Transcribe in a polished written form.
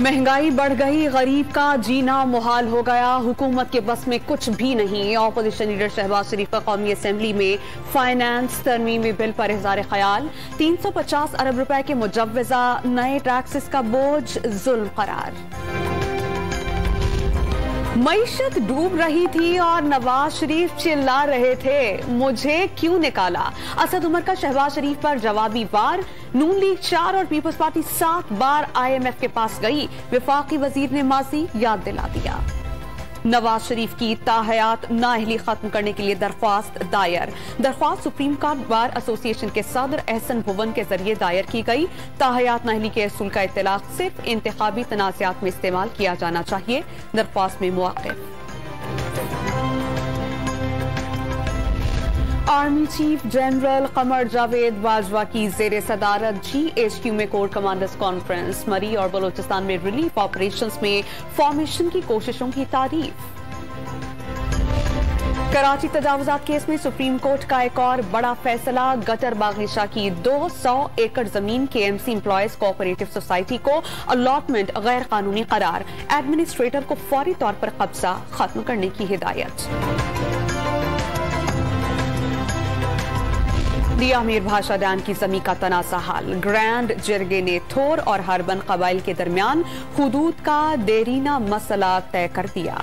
महंगाई बढ़ गई, गरीब का जीना मुहाल हो गया, हुकूमत के बस में कुछ भी नहीं। ऑपोजिशन लीडर शहबाज शरीफ का कौमी असेंबली में फाइनेंस तरमीमी बिल पर इज़हार ख्याल। 350 अरब रुपए के मुजव्वजा नए टैक्सेस का बोझ जुल्म करार। मईशत डूब रही थी और नवाज शरीफ चिल्ला रहे थे, मुझे क्यों निकाला। असद उमर का शहबाज शरीफ पर जवाबी वार। नून लीग 4 और पीपल्स पार्टी 7 बार IMF के पास गई। वफाकी वजीर ने माजी याद दिला दिया। नवाज शरीफ की ताहयात नाअहली खत्म करने के लिए दरख्वास्त दायर। दरख्वास्त सुप्रीम कोर्ट बार एसोसिएशन के सदर एहसन भुवन के जरिए दायर की गई। ताहयात नाअहली के असूल का इत्तलाक सिर्फ इंतखाबी तनाज़ात में इस्तेमाल किया जाना चाहिए। दरख्वास्त में मुवाक़िफ। Army chief general Qamar Javed Bajwa की जेर सदारत GHQ में कोर कमांडर्स कॉन्फ्रेंस। मरी और बलोचिस्तान में रिलीफ ऑपरेशंस में फॉर्मेशन की कोशिशों की तारीफ। कराची तजावुजात केस में सुप्रीम कोर्ट का एक और बड़ा फैसला। गटर बागीशा की 200 एकड़ जमीन KMC एम्प्लॉयज कोऑपरेटिव सोसाइटी को अलॉटमेंट गैर कानूनी करार। एडमिनिस्ट्रेटर को फौरी तौर पर कब्जा खत्म करने की हिदायत। दिया मीर भाषा डैम की जमी का तनाज़ा हाल। ग्रैंड जिरगे ने थोर और हरबन कबाइल के दरमियान हुदूद का देरीना मसला तय कर दिया।